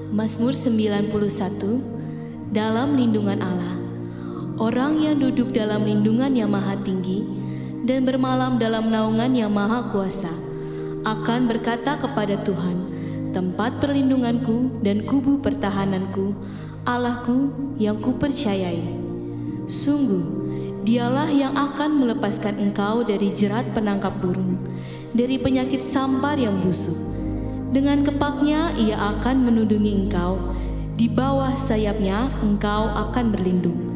Mazmur 91. Dalam lindungan Allah. Orang yang duduk dalam lindungan yang maha tinggi dan bermalam dalam naungan yang maha kuasa akan berkata kepada Tuhan, tempat perlindunganku dan kubu pertahananku, Allahku yang kupercayai. Sungguh, dialah yang akan melepaskan engkau dari jerat penangkap burung, dari penyakit sampar yang busuk. Dengan kepaknya ia akan menundungi engkau, di bawah sayapnya engkau akan berlindung.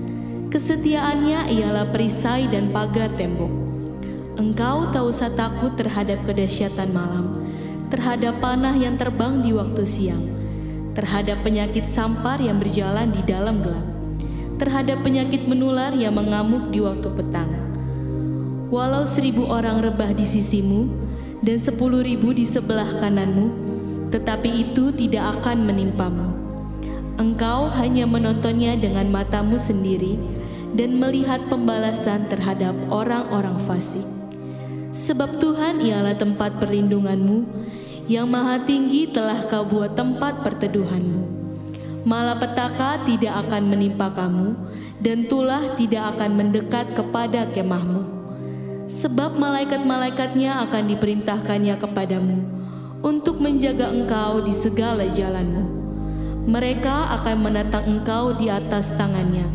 Kesetiaannya ialah perisai dan pagar tembok. Engkau tak usah takut terhadap kedahsyatan malam, terhadap panah yang terbang di waktu siang, terhadap penyakit sampar yang berjalan di dalam gelap, terhadap penyakit menular yang mengamuk di waktu petang. Walau 1.000 orang rebah di sisimu dan 10.000 di sebelah kananmu, tetapi itu tidak akan menimpamu. Engkau hanya menontonnya dengan matamu sendiri dan melihat pembalasan terhadap orang-orang fasik. Sebab Tuhan ialah tempat perlindunganmu, yang maha tinggi telah kau buat tempat perteduhanmu. Malapetaka tidak akan menimpa kamu, dan tulah tidak akan mendekat kepada kemahmu. Sebab malaikat-malaikatnya akan diperintahkannya kepadamu, untuk menjaga engkau di segala jalanmu. Mereka akan menatang engkau di atas tangannya,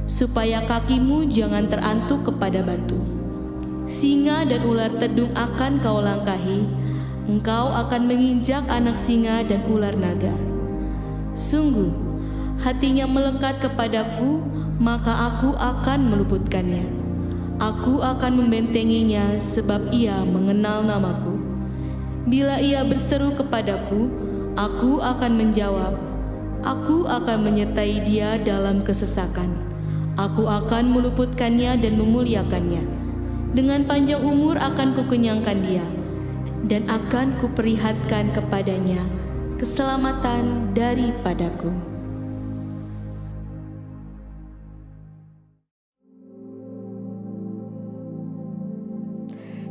supaya kakimu jangan terantuk kepada batu. Singa dan ular tedung akan kau langkahi, engkau akan menginjak anak singa dan ular naga. Sungguh, hatinya melekat kepadaku, maka aku akan meluputkannya. Aku akan membentenginya sebab ia mengenal namaku. Bila ia berseru kepadaku, aku akan menjawab. Aku akan menyertai dia dalam kesesakan. Aku akan meluputkannya dan memuliakannya. Dengan panjang umur akan kukenyangkan dia, dan akan kuperlihatkan kepadanya keselamatan daripadaku.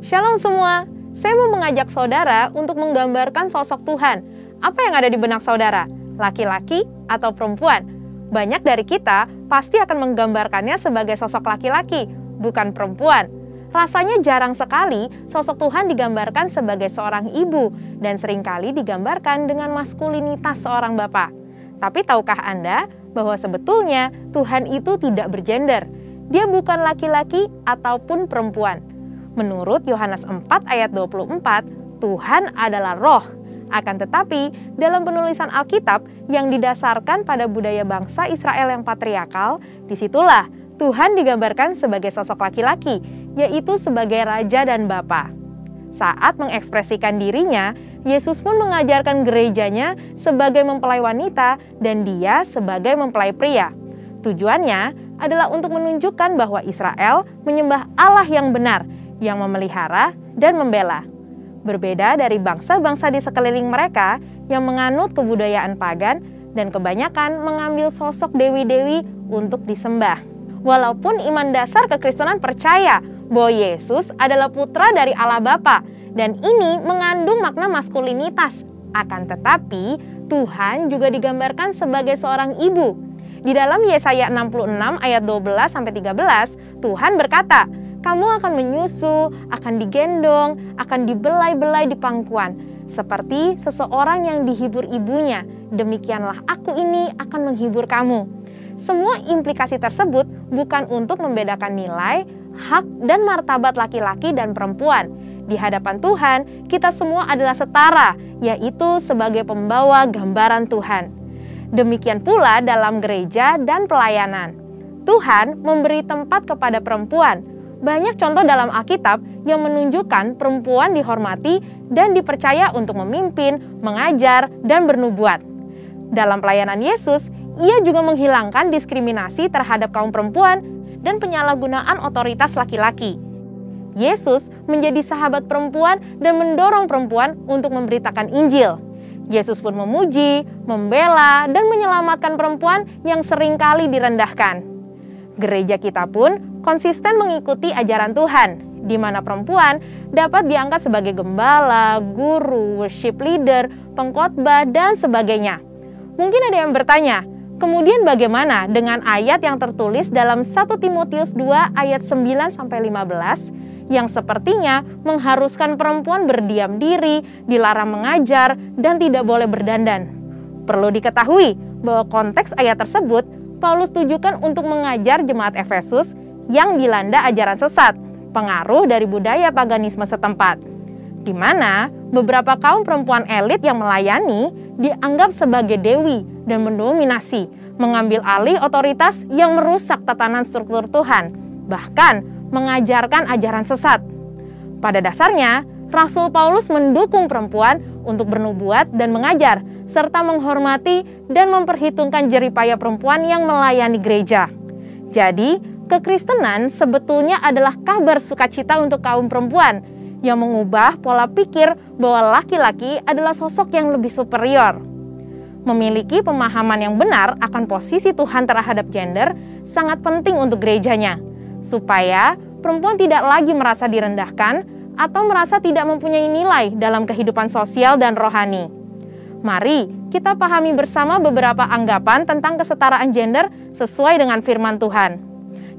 Shalom semua, saya mau mengajak saudara untuk menggambarkan sosok Tuhan. Apa yang ada di benak saudara? Laki-laki atau perempuan? Banyak dari kita pasti akan menggambarkannya sebagai sosok laki-laki, bukan perempuan. Rasanya jarang sekali sosok Tuhan digambarkan sebagai seorang ibu dan seringkali digambarkan dengan maskulinitas seorang bapak. Tapi tahukah Anda bahwa sebetulnya Tuhan itu tidak bergender? Dia bukan laki-laki ataupun perempuan. Menurut Yohanes 4 ayat 24, Tuhan adalah roh. Akan tetapi, dalam penulisan Alkitab yang didasarkan pada budaya bangsa Israel yang patriarkal, disitulah Tuhan digambarkan sebagai sosok laki-laki, yaitu sebagai raja dan bapa. Saat mengekspresikan dirinya, Yesus pun mengajarkan gerejanya sebagai mempelai wanita dan dia sebagai mempelai pria. Tujuannya adalah untuk menunjukkan bahwa Israel menyembah Allah yang benar, yang memelihara dan membela. Berbeda dari bangsa-bangsa di sekeliling mereka yang menganut kebudayaan pagan dan kebanyakan mengambil sosok dewi-dewi untuk disembah. Walaupun iman dasar kekristenan percaya bahwa Yesus adalah putra dari Allah Bapa dan ini mengandung makna maskulinitas. Akan tetapi, Tuhan juga digambarkan sebagai seorang ibu. Di dalam Yesaya 66 ayat 12-13, Tuhan berkata, "Kamu akan menyusu, akan digendong, akan dibelai-belai di pangkuan, seperti seseorang yang dihibur ibunya. Demikianlah aku ini akan menghibur kamu." Semua implikasi tersebut bukan untuk membedakan nilai, hak, dan martabat laki-laki dan perempuan. Di hadapan Tuhan, kita semua adalah setara, yaitu sebagai pembawa gambaran Tuhan. Demikian pula dalam gereja dan pelayanan. Tuhan memberi tempat kepada perempuan. Banyak contoh dalam Alkitab yang menunjukkan perempuan dihormati dan dipercaya untuk memimpin, mengajar, dan bernubuat. Dalam pelayanan Yesus, ia juga menghilangkan diskriminasi terhadap kaum perempuan dan penyalahgunaan otoritas laki-laki. Yesus menjadi sahabat perempuan dan mendorong perempuan untuk memberitakan Injil. Yesus pun memuji, membela, dan menyelamatkan perempuan yang seringkali direndahkan. Gereja kita pun konsisten mengikuti ajaran Tuhan, di mana perempuan dapat diangkat sebagai gembala, guru, worship leader, pengkhotbah, dan sebagainya. Mungkin ada yang bertanya, kemudian bagaimana dengan ayat yang tertulis dalam 1 Timotius 2 ayat 9-15 yang sepertinya mengharuskan perempuan berdiam diri, dilarang mengajar, dan tidak boleh berdandan? Perlu diketahui bahwa konteks ayat tersebut Paulus tujukan untuk mengajar jemaat Efesus yang dilanda ajaran sesat, pengaruh dari budaya paganisme setempat, di mana beberapa kaum perempuan elit yang melayani dianggap sebagai dewi dan mendominasi, mengambil alih otoritas yang merusak tatanan struktur Tuhan, bahkan mengajarkan ajaran sesat. Pada dasarnya, Rasul Paulus mendukung perempuan untuk bernubuat dan mengajar, serta menghormati dan memperhitungkan jeripaya perempuan yang melayani gereja. Jadi, kekristenan sebetulnya adalah kabar sukacita untuk kaum perempuan yang mengubah pola pikir bahwa laki-laki adalah sosok yang lebih superior. Memiliki pemahaman yang benar akan posisi Tuhan terhadap gender sangat penting untuk gerejanya, supaya perempuan tidak lagi merasa direndahkan atau merasa tidak mempunyai nilai dalam kehidupan sosial dan rohani. Mari kita pahami bersama beberapa anggapan tentang kesetaraan gender sesuai dengan firman Tuhan.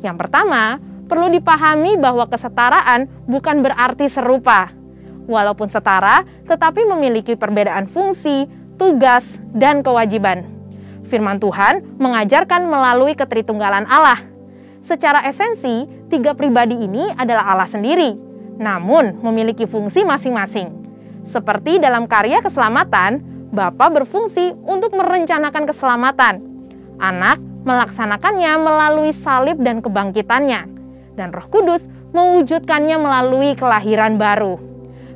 Yang pertama, perlu dipahami bahwa kesetaraan bukan berarti serupa. Walaupun setara, tetapi memiliki perbedaan fungsi, tugas, dan kewajiban. Firman Tuhan mengajarkan melalui ketritunggalan Allah. Secara esensi, tiga pribadi ini adalah Allah sendiri, namun memiliki fungsi masing-masing. Seperti dalam karya keselamatan, Bapa berfungsi untuk merencanakan keselamatan. Anak melaksanakannya melalui salib dan kebangkitannya. Dan Roh Kudus mewujudkannya melalui kelahiran baru.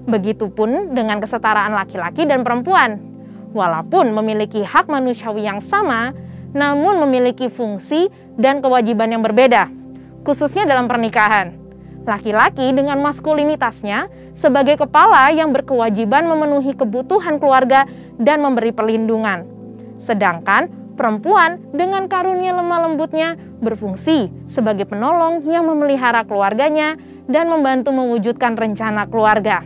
Begitupun dengan kesetaraan laki-laki dan perempuan. Walaupun memiliki hak manusiawi yang sama, namun memiliki fungsi dan kewajiban yang berbeda, khususnya dalam pernikahan. Laki-laki dengan maskulinitasnya sebagai kepala yang berkewajiban memenuhi kebutuhan keluarga dan memberi perlindungan. Sedangkan perempuan dengan karunia lemah lembutnya berfungsi sebagai penolong yang memelihara keluarganya dan membantu mewujudkan rencana keluarga.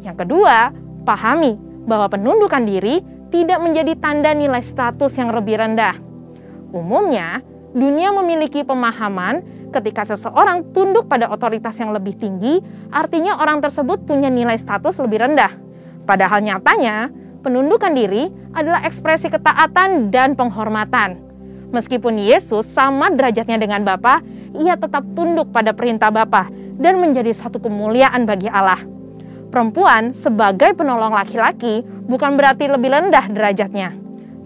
Yang kedua, pahami bahwa penundukan diri tidak menjadi tanda nilai status yang lebih rendah. Umumnya, dunia memiliki pemahaman ketika seseorang tunduk pada otoritas yang lebih tinggi, artinya orang tersebut punya nilai status lebih rendah. Padahal nyatanya, penundukan diri adalah ekspresi ketaatan dan penghormatan. Meskipun Yesus sama derajatnya dengan Bapa, ia tetap tunduk pada perintah Bapa dan menjadi satu kemuliaan bagi Allah. Perempuan sebagai penolong laki-laki bukan berarti lebih rendah derajatnya.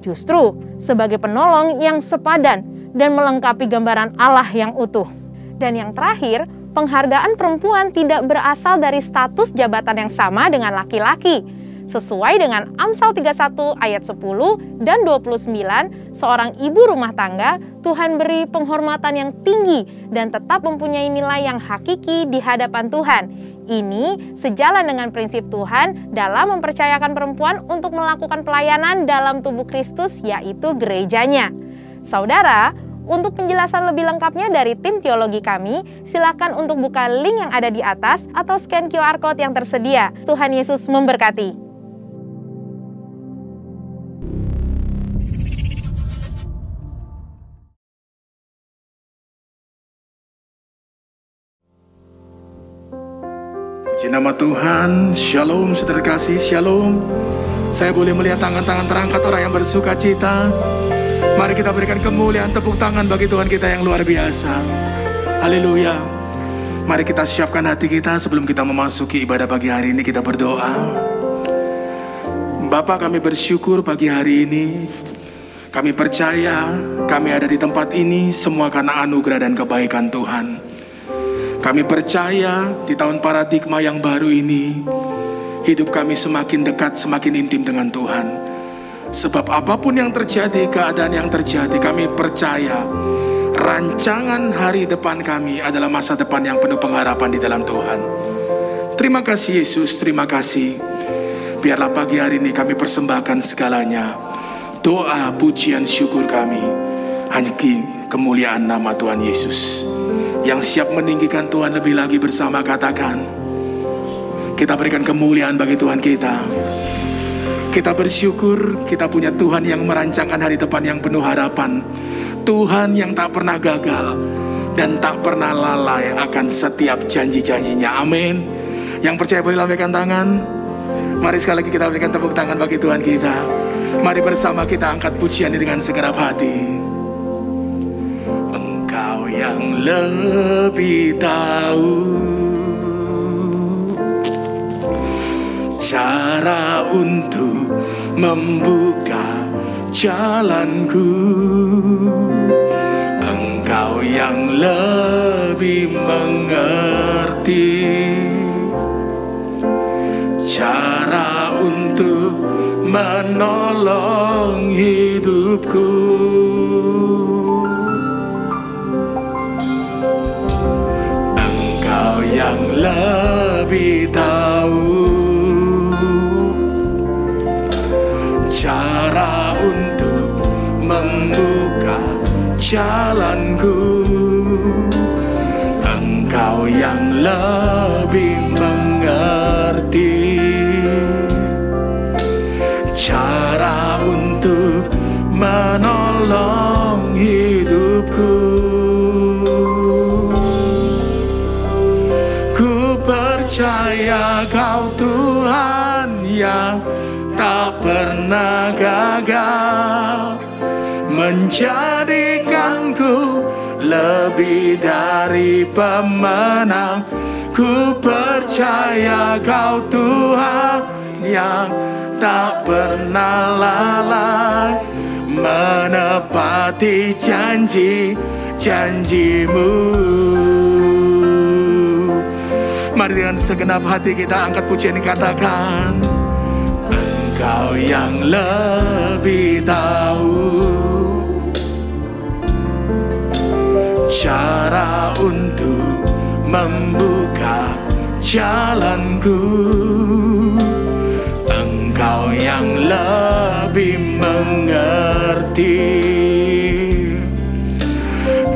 Justru sebagai penolong yang sepadan dan melengkapi gambaran Allah yang utuh. Dan yang terakhir, penghargaan perempuan tidak berasal dari status jabatan yang sama dengan laki-laki. Sesuai dengan Amsal 31 ayat 10 dan 29, seorang ibu rumah tangga Tuhan beri penghormatan yang tinggi dan tetap mempunyai nilai yang hakiki di hadapan Tuhan. Ini sejalan dengan prinsip Tuhan dalam mempercayakan perempuan untuk melakukan pelayanan dalam tubuh Kristus, yaitu gerejanya. Saudara, untuk penjelasan lebih lengkapnya dari tim teologi kami, silakan untuk buka link yang ada di atas atau scan QR Code yang tersedia. Tuhan Yesus memberkati. Puji nama Tuhan. Shalom saudara kasih, shalom. Saya boleh melihat tangan-tangan terangkat orang yang bersuka cita. Mari kita berikan kemuliaan, tepuk tangan bagi Tuhan kita yang luar biasa. Haleluya. Mari kita siapkan hati kita sebelum kita memasuki ibadah pagi hari ini. Kita berdoa. Bapa, kami bersyukur pagi hari ini. Kami percaya kami ada di tempat ini semua karena anugerah dan kebaikan Tuhan. Kami percaya di tahun paradigma yang baru ini, hidup kami semakin dekat, semakin intim dengan Tuhan. Sebab apapun yang terjadi, keadaan yang terjadi, kami percaya rancangan hari depan kami adalah masa depan yang penuh pengharapan di dalam Tuhan. Terima kasih Yesus, terima kasih. Biarlah pagi hari ini kami persembahkan segalanya. Doa, pujian, syukur kami hanya kemuliaan nama Tuhan Yesus. Yang siap meninggikan Tuhan lebih lagi bersama, katakan, kita berikan kemuliaan bagi Tuhan kita. Kita bersyukur kita punya Tuhan yang merancangkan hari depan yang penuh harapan. Tuhan yang tak pernah gagal dan tak pernah lalai akan setiap janji-janjinya. Amin. Yang percaya boleh lambaikan tangan. Mari sekali lagi kita berikan tepuk tangan bagi Tuhan kita. Mari bersama kita angkat pujian ini dengan segenap hati. Engkau yang lebih tahu cara untuk membuka jalanku. Engkau yang lebih mengerti cara untuk menolong hidupku. Engkau yang lebih tahu cara untuk membuka jalanku. Engkau yang lebih mengerti cara untuk menolong hidupku. Ku percaya Kau Tuhan yang tak pernah gagal, menjadikanku lebih dari pemenang. Ku percaya Kau Tuhan yang tak pernah lalai, menepati janji-janjimu. Mari dengan segenap hati kita angkat pujian ini, katakan, Engkau yang lebih tahu cara untuk membuka jalanku. Engkau yang lebih mengerti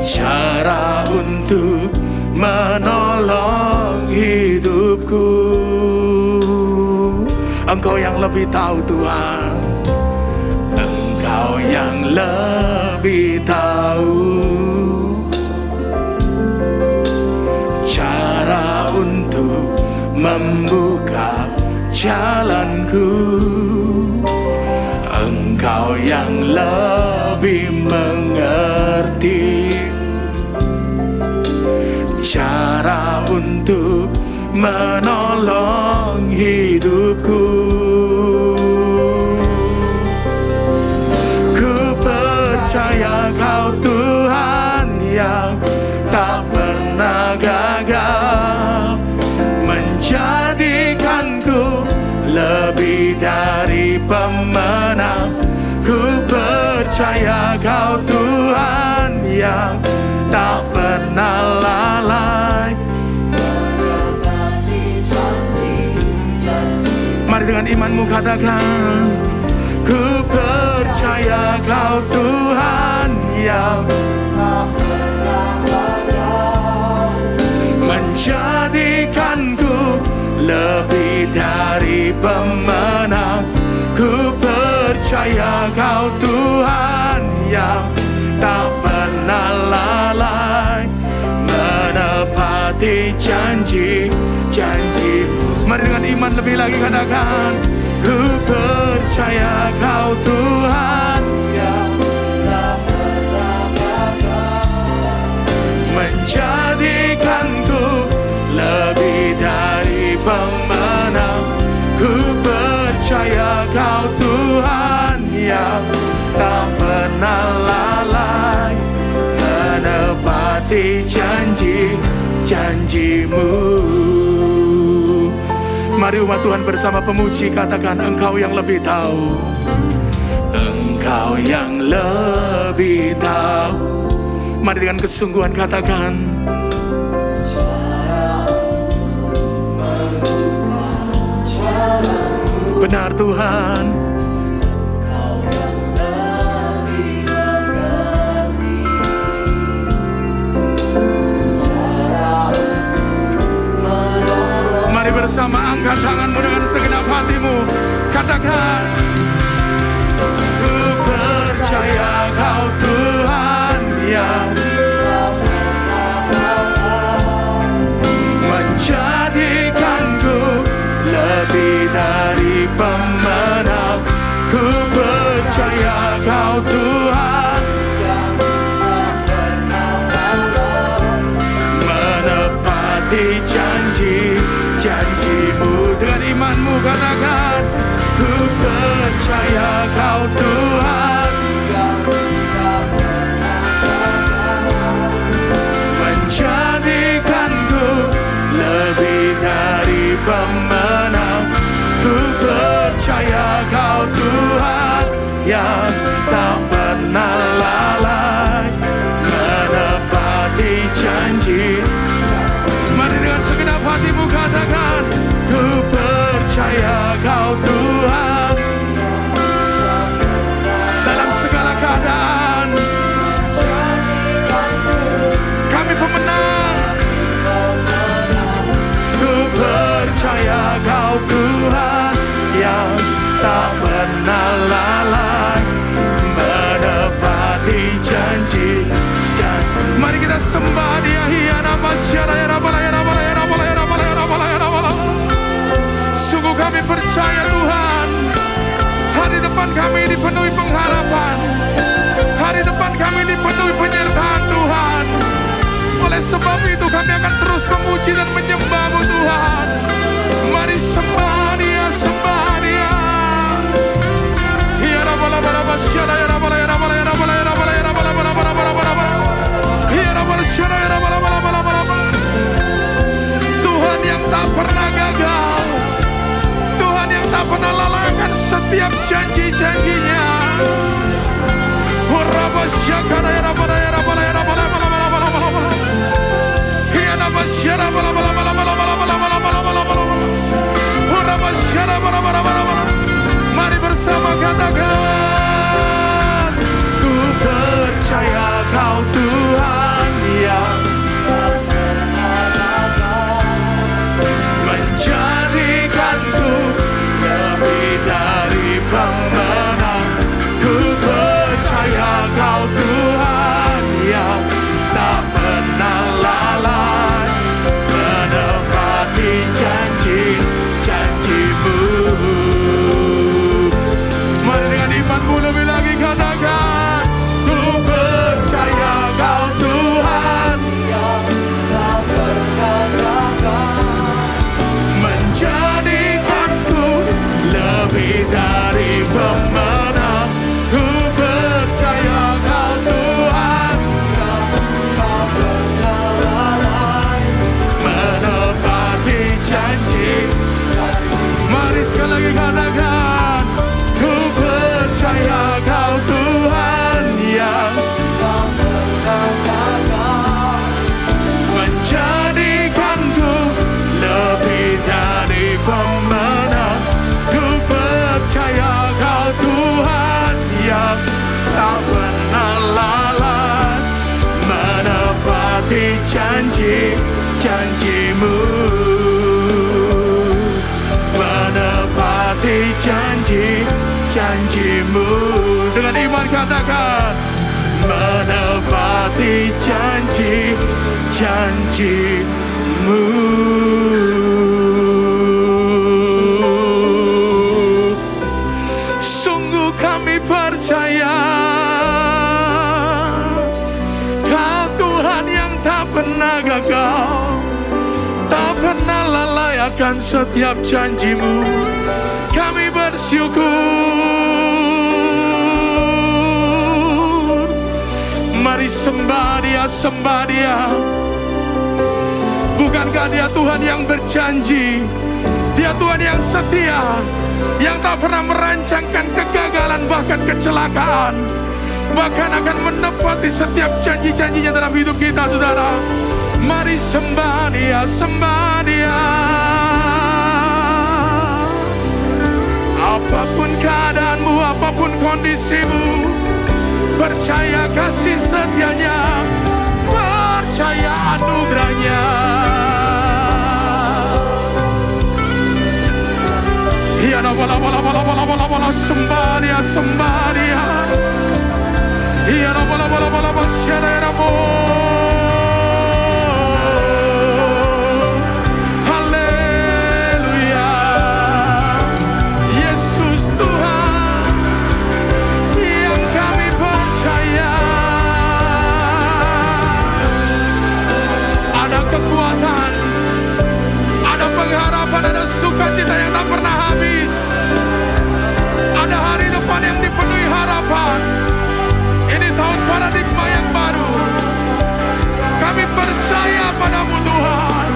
cara untuk menolong hidupku. Engkau yang lebih tahu Tuhan. Engkau yang lebih tahu cara untuk membuka jalanku. Engkau yang lebih mengerti cara untuk menolong hidupku. Ku percaya Kau Tuhan yang tak pernah gagal, menjadikanku lebih dari pemenang. Ku percaya Kau Tuhan yang tak pernah lalai. Mari dengan imanmu katakan, ku percaya Kau Tuhan yang tak pernah gagal, menjadikanku lebih dari pemenang. Ku percaya Kau Tuhan yang tak pernah lalai, menepati janji-janji-Mu. Mari dengan iman lebih lagi katakan, ku percaya Kau Tuhan yang tak pernah gagal, menjadikanku lebih dari pemenang. Ku percaya Kau Tuhan yang tak pernah lalai, menepati janji-janji-Mu. Mari umat Tuhan bersama pemuji katakan, Engkau yang lebih tahu. Engkau yang lebih tahu. Mari dengan kesungguhan katakan, benar Tuhan. Mari bersama angkat tanganmu dengan segenap hatimu. Katakan, percaya Kau Tuhan menepati janji-janji-Mu. Dengan imanmu katakan, ku percaya Kau Tuhan menjadikanku lebih dari pemenang. Ku percaya Kau Tuhan yang tak pernah lalai menepati janji. Mari dengan segenap hatimu katakan, ku percaya Kau Tuhan dalam segala keadaan. Kami pemenang. Ku percaya Kau Tuhan yang tak pernah lalai menepati janji. Mari kita sembah Dia. Sungguh kami percaya Tuhan, hari depan kami dipenuhi pengharapan, hari depan kami dipenuhi penyertaan Tuhan. Oleh sebab itu kami akan terus memuji dan menyembah-Mu Tuhan. Mari sembah Dia, sembah Dia. Tuhan yang tak pernah gagal, Tuhan yang tak pernah lalaikan setiap janji-janjinya. Mari bersama katakan, ku percaya Kau Tuhan yang menjadikanku lebih dari pemenang. Ku percaya Kau Tuhan yang tak pernah lalai menepati janji-janji-Mu. Mari dengan imanmu lebih lagi katakan, ku percaya Kau Tuhan yang tak pernah gagal menjadikanku lebih dari pemenang. Ku percaya Kau Tuhan yang tak pernah lalai menepati janji. Mari sekali lagi katakan, ku percaya Kau Tuhan yang tak pernah gagal menjadikanku lebih dari pemenang. Ku percaya Kau Tuhan yang tak pernah lalai menepati janji-janji-Mu, menepati janji-janji-Mu. Dengan iman katakan, menepati janji-janji-Mu. Sungguh kami percaya Kau Tuhan yang tak pernah gagal, tak pernah lalai akan setiap janji-Mu. Kami bersyukur. Mari sembah Dia, sembah Dia. Bukankah Dia Tuhan yang berjanji? Dia Tuhan yang setia, yang tak pernah merancangkan kegagalan bahkan kecelakaan, bahkan akan menepati setiap janji-janjinya dalam hidup kita, saudara. Mari sembah Dia, sembah Dia. Apapun keadaanmu, apapun kondisimu, percaya kasih setianya, percaya anugerahnya. Ya bala sembah Dia, sembah Dia. Ya bala syaramo. Haleluya. Yesus Tuhan. depan. Ini tahun paradigma yang baru. Kami percaya padamu Tuhan.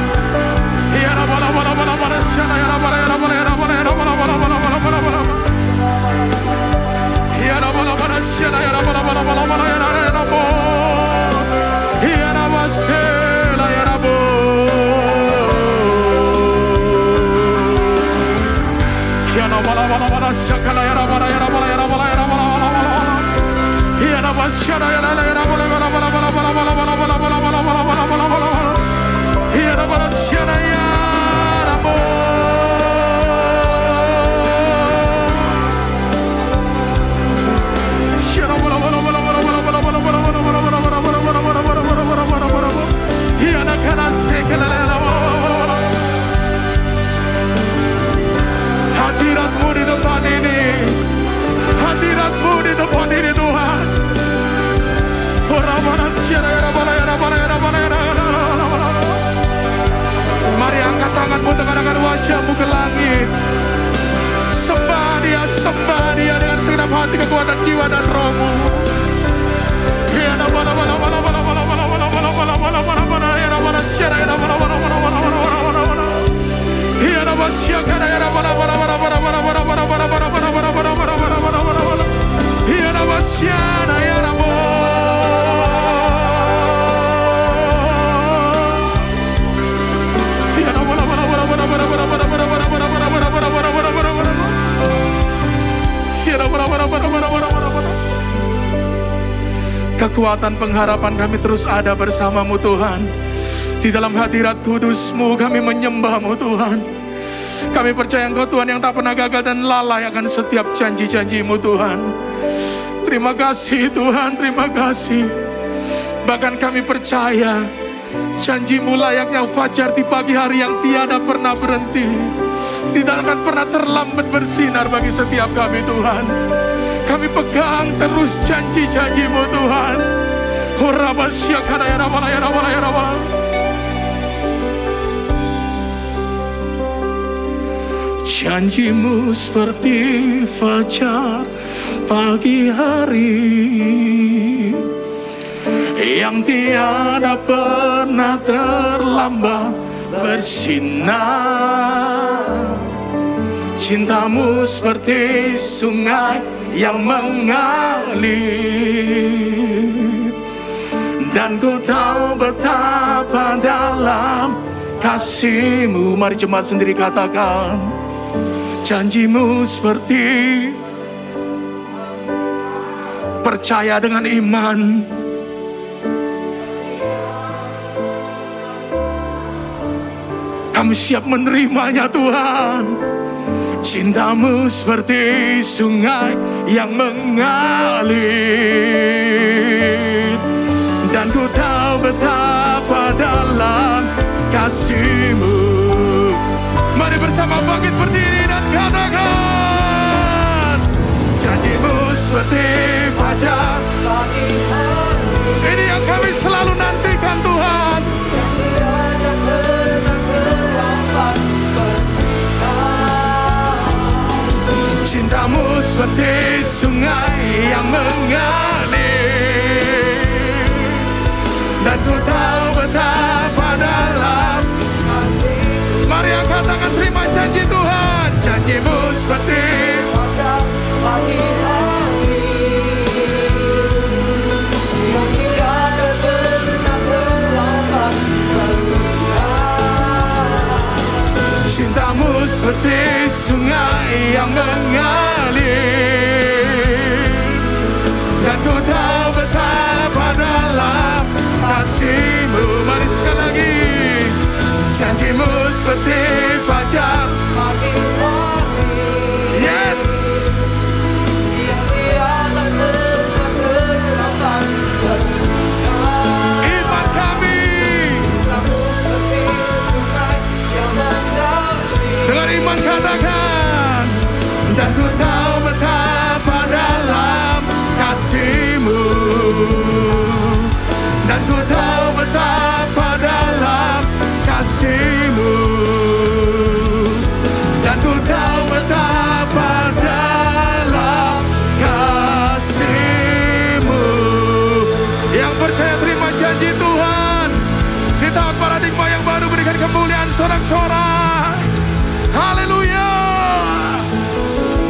Hadirat-Mu di depan ini, hadirat-Mu di depan ini Tuhan. Mari angkat tanganmu, tegakkan wajahmu ke langit. Sembah Dia dengan segenap hati, kekuatan jiwa dan rohmu. Kekuatan pengharapan kami terus ada bersama-Mu Tuhan. Di dalam hadirat kudus-Mu kami menyembah-Mu Tuhan. Kami percaya Engkau Tuhan yang tak pernah gagal dan lalai akan setiap janji-janji-Mu Tuhan. Terima kasih Tuhan, terima kasih. Bahkan kami percaya janji-Mu layaknya fajar di pagi hari yang tiada pernah berhenti. Tidak akan pernah terlambat bersinar bagi setiap kami Tuhan. Kami pegang terus janji-janji-Mu Tuhan. Janji-Mu seperti fajar pagi hari yang tiada pernah terlambat bersinar. Cinta-Mu seperti sungai yang mengalir, dan ku tahu betapa dalam kasih-Mu. Mari jemaat sendiri katakan, janji-Mu seperti percaya dengan iman. Kami siap menerimanya Tuhan. Cinta-Mu seperti sungai yang mengalir, dan ku tahu betapa dalam kasih-Mu. Mari bersama bangkit berdiri dan katakan, janji-Mu seperti fajar pagi hari. Ini yang kami selalu nantikan Tuhan. Cinta-Mu seperti sungai yang mengalir, dan ku tahu betapa dalam kasih. Mari angkat tangan terima janji Tuhan. Janji-Mu seperti fajar pagi hari yang tiada pernah terlambat bersinar. Cinta-Mu seperti sungai yang mengalir, dan ku tahu betapa dalam kasih-Mu. Mari sekali lagi, janji-Mu seperti fajar pagi hari. Yes, yang tiada pernah terlambat bersinar. Iman kami, cinta-Mu seperti sungai yang mengalir. Dengan iman katakan, dan ku tahu betapa dalam kasih-Mu, dan ku tahu betapa dalam kasih-Mu. bersorak-sorak. Haleluya.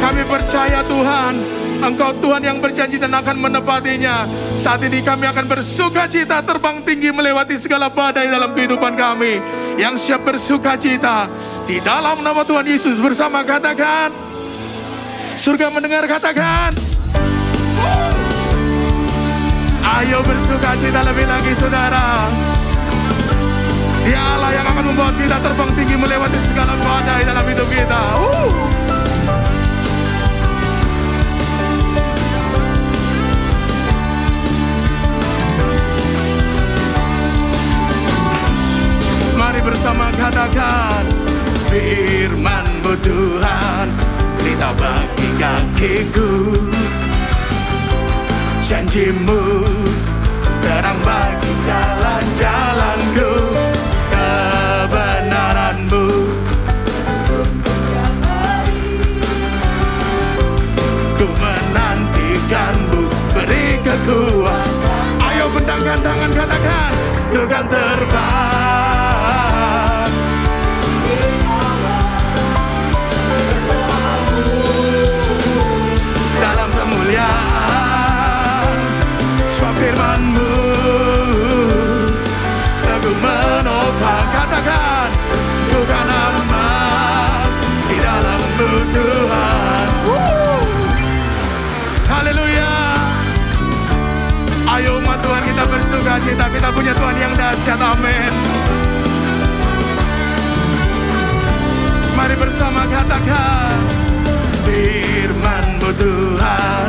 Kami percaya Tuhan, Engkau Tuhan yang berjanji dan akan menepatinya. Saat ini kami akan bersuka cita terbang tinggi melewati segala badai dalam kehidupan kami. Yang siap bersuka cita di dalam nama Tuhan Yesus bersama katakan. Surga mendengar katakan. Ayo bersuka cita lebih lagi saudara. Dia Allah yang akan membawa kita terbang tinggi melewati segala badai dalam hidup kita. Mari bersama katakan, firman-Mu Tuhan, berita bagi kakiku. Janji-Mu terang bagi jalan-jalanku. Kebenaran-Mu ku menantikan-Mu, beri kekuatan. Ayo bentangkan tangan katakan, ku kan terbang dalam kemuliaan. Sebab firman-Mu teguh menopang. Katakan, ku kan aman di dalam-Mu Tuhan. Haleluya. Ayo umat Tuhan kita bersuka cita, kita punya Tuhan yang dahsyat, amin. Mari bersama katakan, firman-Mu Tuhan,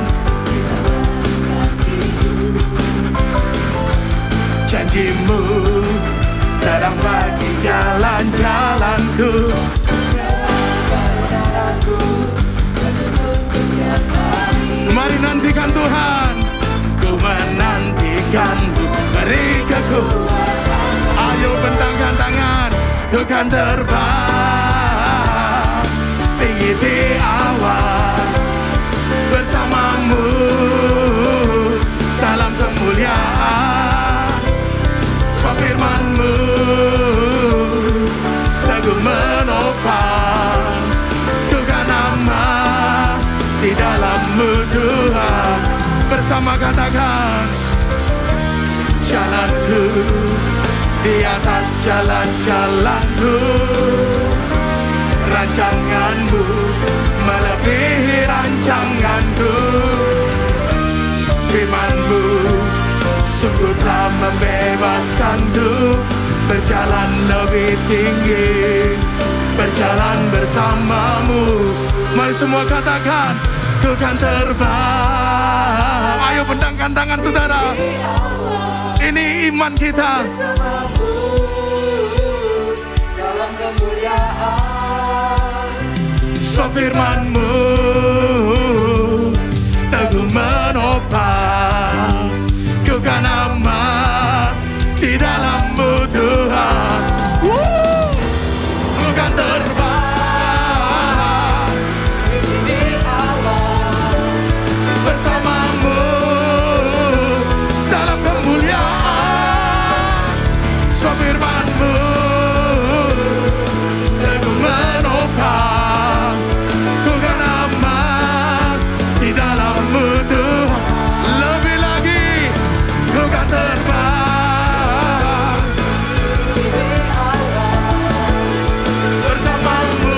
janji-Mu terang bagi jalan-jalanku. Mari nantikan Tuhan, ku menantikan-Mu, beri kekuatan. Ayo bentangkan tangan, ku kan terbang tinggi di awan bersama-Mu dalam kemuliaan. Sebab firman-Mu teguh menopang. Ku kan aman di dalam-Mu Tuhan. Bersama katakan, jalanku di atas jalan-jalanku. Rancangan-Mu melebihi rancanganku. Firman-Mu sungguh telah membebaskanku. Berjalan lebih tinggi, berjalan bersama-Mu. Mari semua katakan, ku kan terbang. Ayo bentangkan tangan saudara. Ini iman kita. Dalam kemuliaan. Sebab firman-Mu teguh menopang. Ku kan aman di dalam-Mu Tuhan. Ku kan terbang di awan bersama-Mu dalam kemuliaan. Sebab firman-Mu teguh menopang. Ku kan aman di dalam-Mu Tuhan. Lebih lagi, ku kan terbang bersama-Mu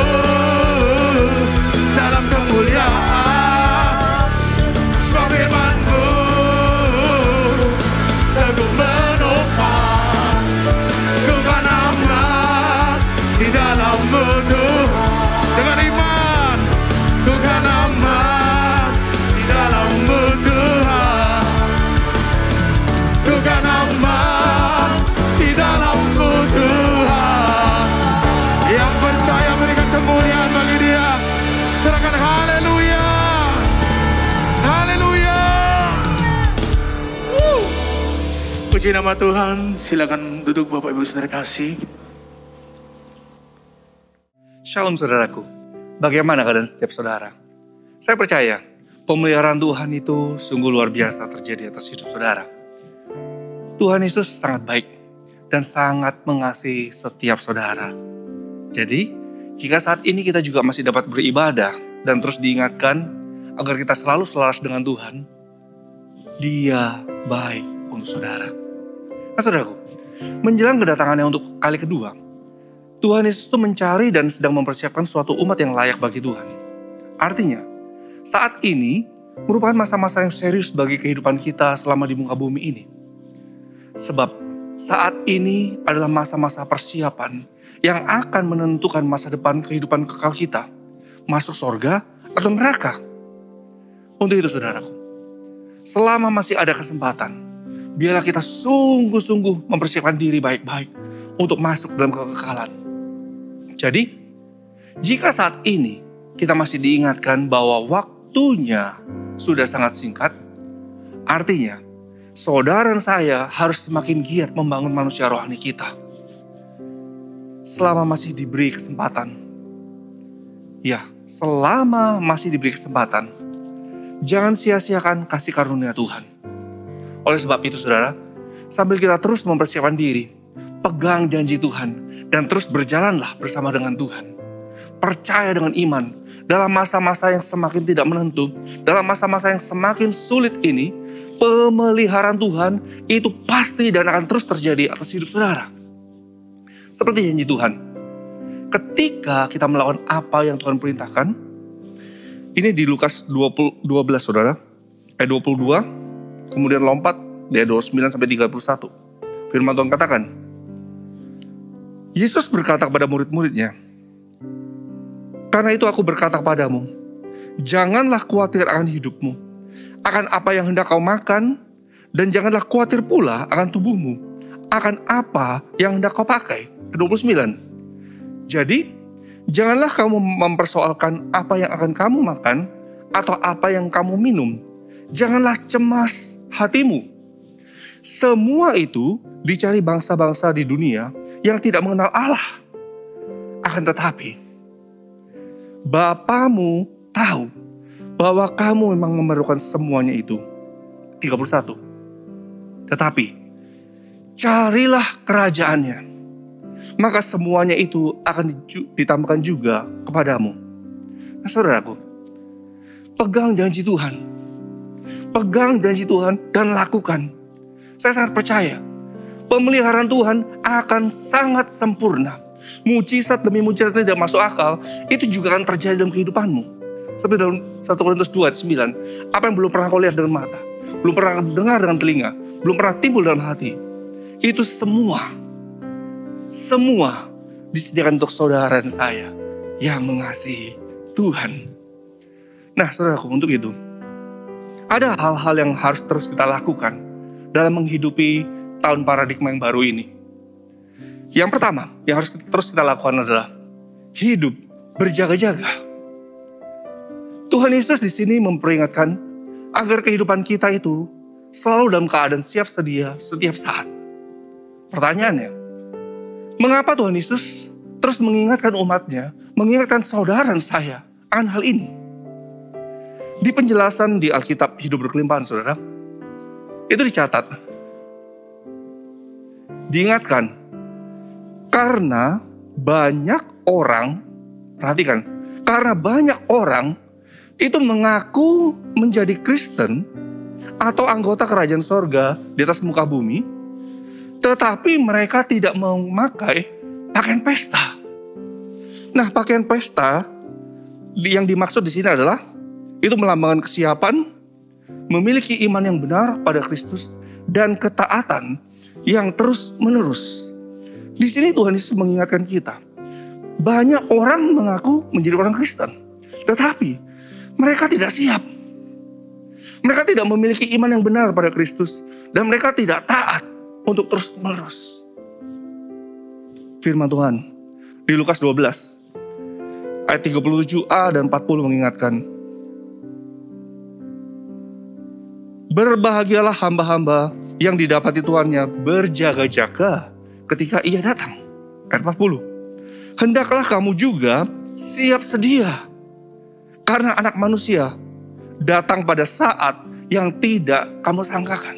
dalam kemuliaan. Sebab firman-Mu teguh menopang. Ku kan aman di dalam-Mu Tuhan. Dengan iman, ku kan aman di dalam-Mu Tuhan. Ku kan aman di dalam-Mu Tuhan. Yang percaya berikan kemuliaan bagi Dia. Serahkan haleluya. Haleluya. Puji nama Tuhan. Silakan duduk Bapak Ibu Saudara kasih. Shalom saudaraku, bagaimana keadaan setiap saudara? Saya percaya pemeliharaan Tuhan itu sungguh luar biasa terjadi atas hidup saudara. Tuhan Yesus sangat baik dan sangat mengasihi setiap saudara. Jadi, jika saat ini kita juga masih dapat beribadah dan terus diingatkan agar kita selalu selaras dengan Tuhan, Dia baik untuk saudara. Nah saudaraku, menjelang kedatangannya untuk kali kedua, Tuhan Yesus itu mencari dan sedang mempersiapkan suatu umat yang layak bagi Tuhan. Artinya, saat ini merupakan masa-masa yang serius bagi kehidupan kita selama di muka bumi ini. Sebab saat ini adalah masa-masa persiapan yang akan menentukan masa depan kehidupan kekal kita, masuk surga atau neraka. Untuk itu saudaraku, selama masih ada kesempatan, biarlah kita sungguh-sungguh mempersiapkan diri baik-baik untuk masuk dalam kekekalan. Jadi, jika saat ini kita masih diingatkan bahwa waktunya sudah sangat singkat, artinya saudara dan saya harus semakin giat membangun manusia rohani kita. Selama masih diberi kesempatan, selama masih diberi kesempatan, jangan sia-siakan kasih karunia Tuhan. Oleh sebab itu saudara, sambil kita terus mempersiapkan diri, pegang janji Tuhan, dan terus berjalanlah bersama dengan Tuhan. Percaya dengan iman, dalam masa-masa yang semakin tidak menentu, dalam masa-masa yang semakin sulit ini, pemeliharaan Tuhan itu pasti dan akan terus terjadi atas hidup saudara. Seperti janji Tuhan, ketika kita melakukan apa yang Tuhan perintahkan, ini di Lukas 12 saudara, ayat 22, kemudian lompat dari 29 sampai 31. Firman Tuhan katakan, Yesus berkata kepada murid-muridnya, "Karena itu aku berkata kepadamu, janganlah khawatir akan hidupmu, akan apa yang hendak kau makan, dan janganlah khawatir pula akan tubuhmu, akan apa yang hendak kau pakai." 29. Jadi, janganlah kamu mempersoalkan apa yang akan kamu makan atau apa yang kamu minum. Janganlah cemas hatimu. Semua itu dicari bangsa-bangsa di dunia yang tidak mengenal Allah. Akan tetapi, Bapamu tahu bahwa kamu memang memerlukan semuanya itu. 31. Tetapi, carilah kerajaannya, maka semuanya itu akan ditambahkan juga kepadamu. Nah saudaraku, pegang janji Tuhan. Pegang janji Tuhan dan lakukan. Saya sangat percaya, pemeliharaan Tuhan akan sangat sempurna. Mujizat demi mujizat tidak masuk akal, itu juga akan terjadi dalam kehidupanmu. Seperti dalam 1 Korintus 2 ayat 9, apa yang belum pernah kau lihat dengan mata, belum pernah dengar dengan telinga, belum pernah timbul dalam hati, itu semua disediakan untuk saudara dan saya yang mengasihi Tuhan. Nah saudaraku, untuk itu ada hal-hal yang harus terus kita lakukan dalam menghidupi tahun paradigma yang baru ini. Yang pertama yang harus terus kita lakukan adalah hidup berjaga-jaga. Tuhan Yesus di sini memperingatkan agar kehidupan kita itu selalu dalam keadaan siap sedia setiap saat. Pertanyaannya, mengapa Tuhan Yesus terus mengingatkan umatnya, mengingatkan saudara dan saya akan hal ini? Di penjelasan di Alkitab Hidup Berkelimpahan, saudara, itu dicatat, diingatkan, karena banyak orang, perhatikan, karena banyak orang itu mengaku menjadi Kristen atau anggota kerajaan sorga di atas muka bumi, tetapi mereka tidak memakai pakaian pesta. Nah, pakaian pesta yang dimaksud di sini adalah itu melambangkan kesiapan, memiliki iman yang benar pada Kristus dan ketaatan yang terus menerus. Di sini Tuhan Yesus mengingatkan kita, banyak orang mengaku menjadi orang Kristen, tetapi mereka tidak siap. Mereka tidak memiliki iman yang benar pada Kristus dan mereka tidak taat untuk terus menerus. Firman Tuhan di Lukas 12 ayat 37a dan 40 mengingatkan, berbahagialah hamba-hamba yang didapati tuannya berjaga-jaga ketika ia datang. Ayat 40, hendaklah kamu juga siap sedia, karena anak manusia datang pada saat yang tidak kamu sangkakan.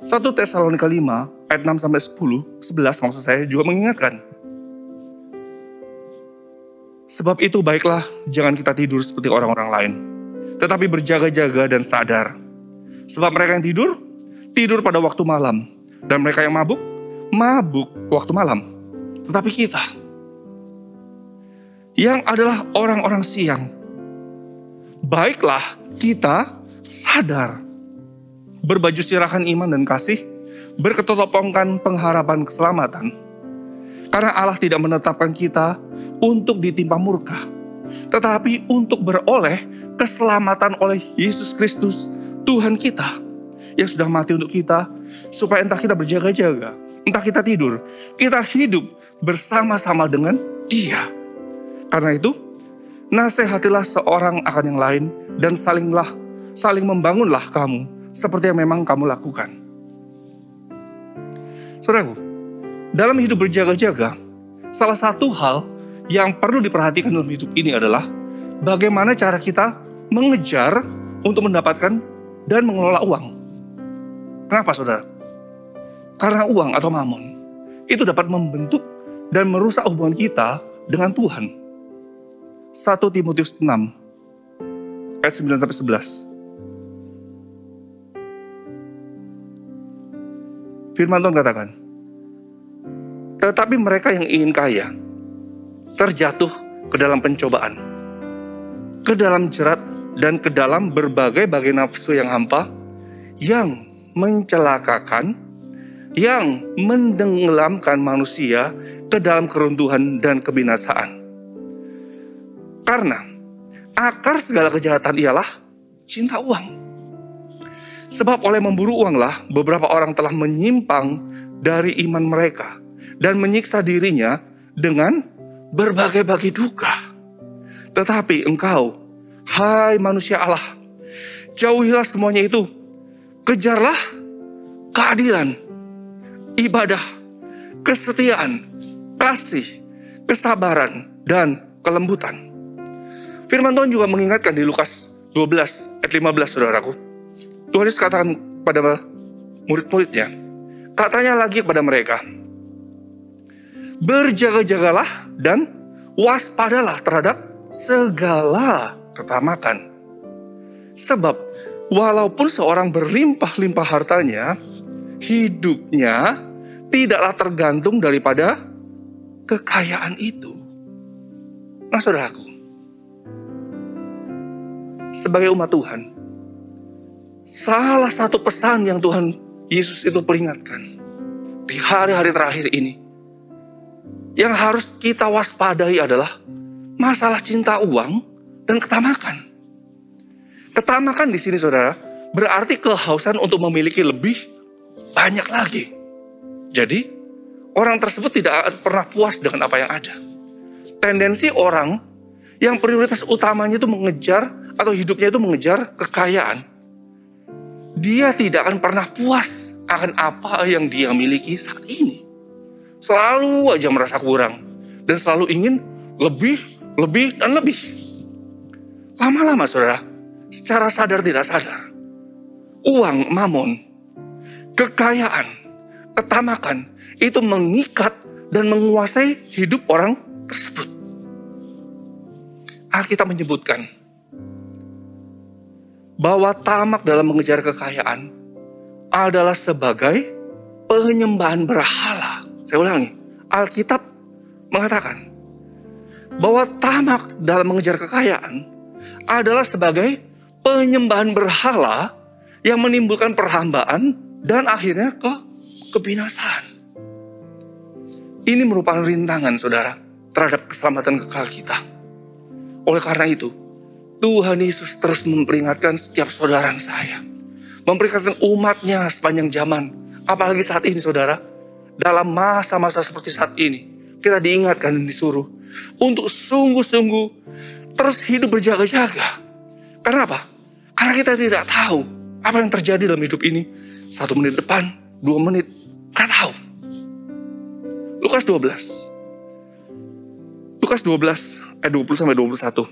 1 Tesalonika 5 ayat 6-10, 11 maksud saya juga mengingatkan, Sebab itu baiklah jangan kita tidur seperti orang-orang lain, tetapi berjaga-jaga dan sadar. Sebab mereka yang tidur pada waktu malam, dan mereka yang mabuk waktu malam. Tetapi kita, yang adalah orang-orang siang, baiklah kita sadar, berbaju sirahkan iman dan kasih, berketopongkan pengharapan keselamatan. Karena Allah tidak menetapkan kita untuk ditimpa murka, tetapi untuk beroleh keselamatan oleh Yesus Kristus, Tuhan kita, yang sudah mati untuk kita, supaya entah kita berjaga-jaga, entah kita tidur, kita hidup bersama-sama dengan Dia. Karena itu, nasihatilah seorang akan yang lain, dan saling membangunlah kamu, seperti yang memang kamu lakukan. Saudaraku, dalam hidup berjaga-jaga, salah satu hal yang perlu diperhatikan dalam hidup ini adalah bagaimana cara kita mengejar untuk mendapatkan dan mengelola uang. Kenapa, saudara? Karena uang atau mamon itu dapat membentuk dan merusak hubungan kita dengan Tuhan. 1 Timotius 6 ayat 9-11. Firman Tuhan katakan, tetapi mereka yang ingin kaya terjatuh ke dalam pencobaan, ke dalam jerat, dan ke dalam berbagai-bagai nafsu yang hampa, yang mencelakakan, yang menenggelamkan manusia ke dalam keruntuhan dan kebinasaan. Karena akar segala kejahatan ialah cinta uang. Sebab oleh memburu uanglah beberapa orang telah menyimpang dari iman mereka dan menyiksa dirinya dengan berbagai-bagai duka. Tetapi engkau, hai manusia Allah, jauhilah semuanya itu. Kejarlah keadilan, ibadah, kesetiaan, kasih, kesabaran, dan kelembutan. Firman Tuhan juga mengingatkan di Lukas 12 ayat 15, saudaraku. Tuhan Yesus katakan pada murid-muridnya, katanya lagi kepada mereka, berjaga-jagalah dan waspadalah terhadap segala ketamakan. Sebab walaupun seorang berlimpah-limpah hartanya, hidupnya tidaklah tergantung daripada kekayaan itu. Nah, saudaraku, sebagai umat Tuhan, salah satu pesan yang Tuhan Yesus itu peringatkan di hari-hari terakhir ini, yang harus kita waspadai adalah masalah cinta uang dan ketamakan. Ketamakan di sini, saudara, berarti kehausan untuk memiliki lebih banyak lagi. Jadi, orang tersebut tidak akan pernah puas dengan apa yang ada. Tendensi orang yang prioritas utamanya itu mengejar, atau hidupnya itu mengejar kekayaan, dia tidak akan pernah puas akan apa yang dia miliki saat ini. Selalu aja merasa kurang, dan selalu ingin lebih, dan lebih. Lama-lama, saudara, secara sadar tidak sadar, uang, mamon, kekayaan, ketamakan, itu mengikat dan menguasai hidup orang tersebut. Alkitab menyebutkan bahwa tamak dalam mengejar kekayaan adalah sebagai penyembahan berhala. Saya ulangi, Alkitab mengatakan bahwa tamak dalam mengejar kekayaan adalah sebagai penyembahan berhala yang menimbulkan perhambaan dan akhirnya kebinasaan. Ini merupakan rintangan, saudara, terhadap keselamatan kekal kita. Oleh karena itu, Tuhan Yesus terus memperingatkan setiap saudara saya, memperingatkan umatnya sepanjang zaman. Apalagi saat ini, saudara, dalam masa-masa seperti saat ini, kita diingatkan dan disuruh untuk sungguh-sungguh terus hidup berjaga-jaga. Karena apa? Karena kita tidak tahu apa yang terjadi dalam hidup ini. 1 menit depan, 2 menit, tak tahu. Lukas 12 ayat 20-21.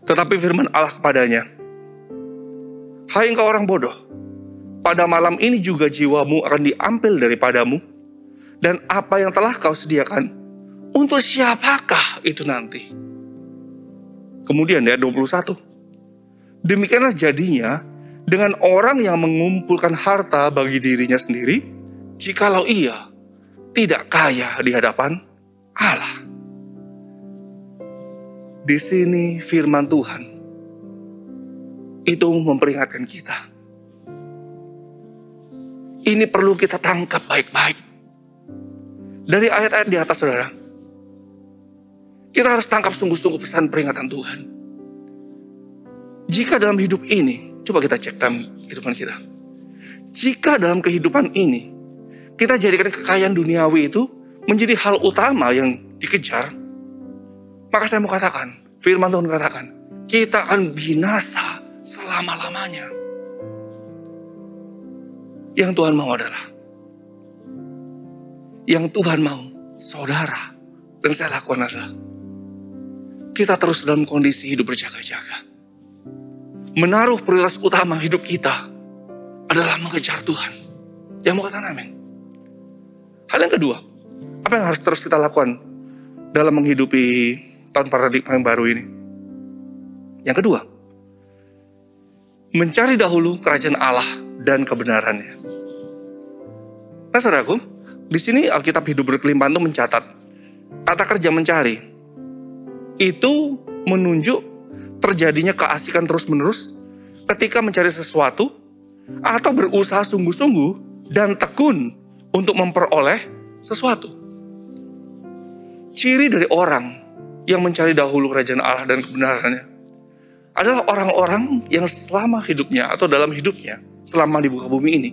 Tetapi firman Allah kepadanya, hai engkau orang bodoh, pada malam ini juga jiwamu akan diambil daripadamu, dan apa yang telah kau sediakan Untuk siapakah itu nanti? Kemudian ayat 21. Demikianlah jadinya dengan orang yang mengumpulkan harta bagi dirinya sendiri, jikalau ia tidak kaya di hadapan Allah. Di sini firman Tuhan itu memperingatkan kita. Ini perlu kita tangkap baik-baik. Dari ayat-ayat di atas, saudara, kita harus tangkap sungguh-sungguh pesan peringatan Tuhan. Jika dalam hidup ini, coba kita cek dalam kehidupan kita. Jika dalam kehidupan ini, kita jadikan kekayaan duniawi itu menjadi hal utama yang dikejar, maka saya mau katakan, firman Tuhan katakan, kita akan binasa selama-lamanya. Yang Tuhan mau adalah, yang Tuhan mau, saudara dan saya lakukan adalah, kita terus dalam kondisi hidup berjaga-jaga. Menaruh prioritas utama hidup kita adalah mengejar Tuhan. Yang mau katakan amin. Hal yang kedua, apa yang harus terus kita lakukan dalam menghidupi tahun paradigma yang baru ini? Yang kedua, mencari dahulu kerajaan Allah dan kebenarannya. Nah, saudaraku, di sini Alkitab Hidup Berkelimpahan itu mencatat kata kerja mencari itu menunjuk terjadinya keasikan terus-menerus ketika mencari sesuatu atau berusaha sungguh-sungguh dan tekun untuk memperoleh sesuatu. Ciri dari orang yang mencari dahulu kerajaan Allah dan kebenarannya adalah orang-orang yang selama hidupnya atau dalam hidupnya selama di muka bumi ini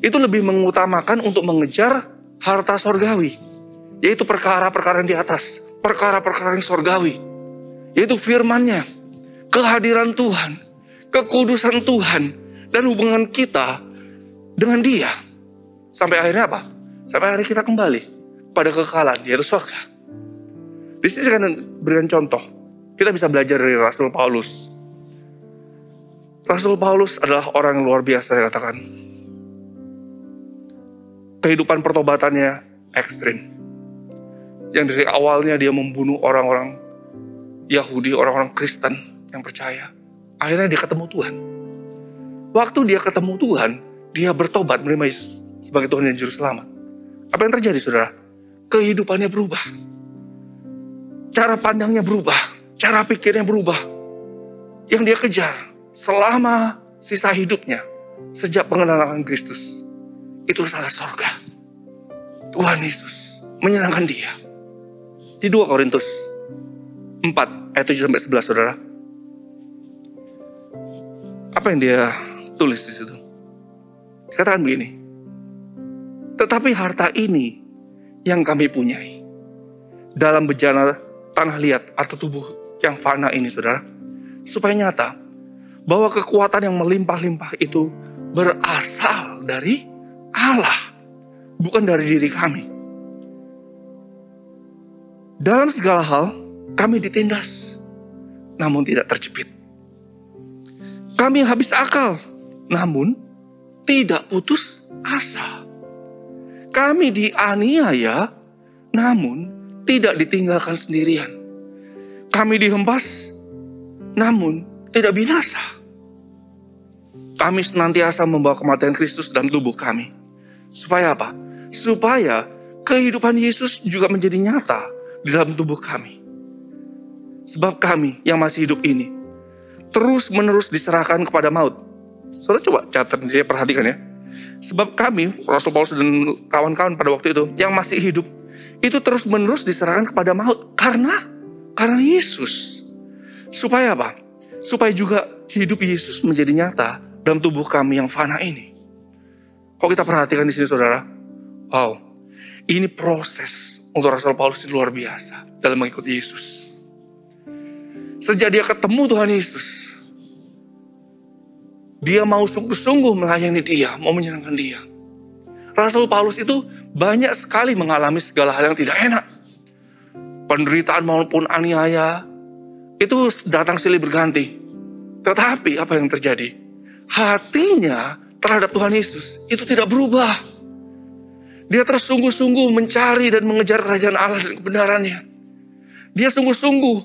itu lebih mengutamakan untuk mengejar harta sorgawi, yaitu perkara-perkara yang di atas, perkara-perkara yang sorgawi, yaitu firman-Nya, kehadiran Tuhan, kekudusan Tuhan, dan hubungan kita dengan Dia. Sampai akhirnya apa? Sampai akhirnya kita kembali pada kekekalan, yaitu sorga. Di sini saya akan berikan contoh. Kita bisa belajar dari Rasul Paulus. Rasul Paulus adalah orang yang luar biasa, saya katakan. Kehidupan pertobatannya ekstrim. Yang dari awalnya dia membunuh orang-orang Yahudi, orang-orang Kristen yang percaya. Akhirnya dia ketemu Tuhan. Waktu dia ketemu Tuhan, dia bertobat menerima Yesus sebagai Tuhan dan Juru Selamat. Apa yang terjadi, saudara? Kehidupannya berubah. Cara pandangnya berubah. Cara pikirnya berubah. Yang dia kejar selama sisa hidupnya, sejak pengenalan Kristus, itu adalah sorga. Tuhan Yesus menyenangkan dia. Di 2 Korintus 4 ayat 7-11, saudara. Apa yang dia tulis di situ? Dikatakan begini. Tetapi harta ini yang kami punyai dalam bejana tanah liat atau tubuh yang fana ini, saudara, supaya nyata bahwa kekuatan yang melimpah-limpah itu berasal dari Allah, bukan dari diri kami. Dalam segala hal kami ditindas, namun tidak terjepit. Kami habis akal, namun tidak putus asa. Kami dianiaya, namun tidak ditinggalkan sendirian. Kami dihempas, namun tidak binasa. Kami senantiasa membawa kematian Kristus dalam tubuh kami. Supaya apa? Supaya kehidupan Yesus juga menjadi nyata di dalam tubuh kami. Sebab kami yang masih hidup ini terus-menerus diserahkan kepada maut. Saudara coba catat, perhatikan ya. Sebab kami, Rasul Paulus dan kawan-kawan pada waktu itu, yang masih hidup, itu terus-menerus diserahkan kepada maut. Karena Yesus. Supaya apa? Supaya juga hidup Yesus menjadi nyata dalam tubuh kami yang fana ini. Kalau kita perhatikan di sini, saudara, wow, ini proses untuk Rasul Paulus ini luar biasa dalam mengikuti Yesus. Sejak dia ketemu Tuhan Yesus, dia mau sungguh-sungguh melayani dia, mau menyenangkan dia. Rasul Paulus itu banyak sekali mengalami segala hal yang tidak enak. Penderitaan maupun aniaya, itu datang silih berganti. Tetapi apa yang terjadi? Hatinya terhadap Tuhan Yesus itu tidak berubah. Dia terus sungguh-sungguh mencari dan mengejar kerajaan Allah dan kebenarannya. Dia sungguh-sungguh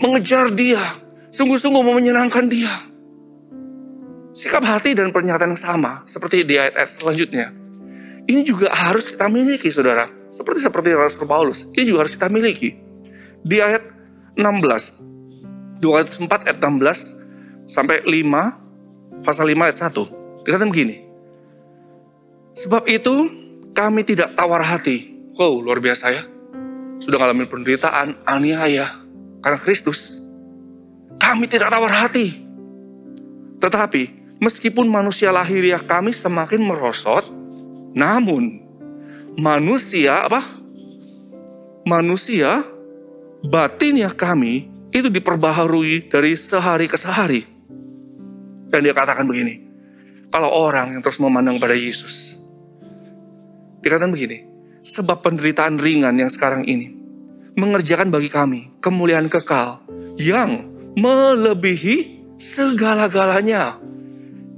mengejar dia. Sungguh-sungguh mau menyenangkan dia. Sikap hati dan pernyataan yang sama seperti di ayat-ayat selanjutnya. Ini juga harus kita miliki, saudara. Seperti Rasul Paulus. Ini juga harus kita miliki. Di ayat 16. 2 Korintus 4 ayat 16 sampai 5, pasal 5 ayat 1. Dikatakan begini. Sebab itu kami tidak tawar hati. Wow, luar biasa ya. Sudah ngalamin penderitaan, aniaya karena Kristus. Kami tidak tawar hati. Tetapi meskipun manusia lahiriah kami semakin merosot, namun manusia batiniah kami itu diperbaharui dari sehari ke sehari. Dan dia katakan begini, kalau orang yang terus memandang pada Yesus, dikatakan begini, sebab penderitaan ringan yang sekarang ini mengerjakan bagi kami kemuliaan kekal yang melebihi segala-galanya,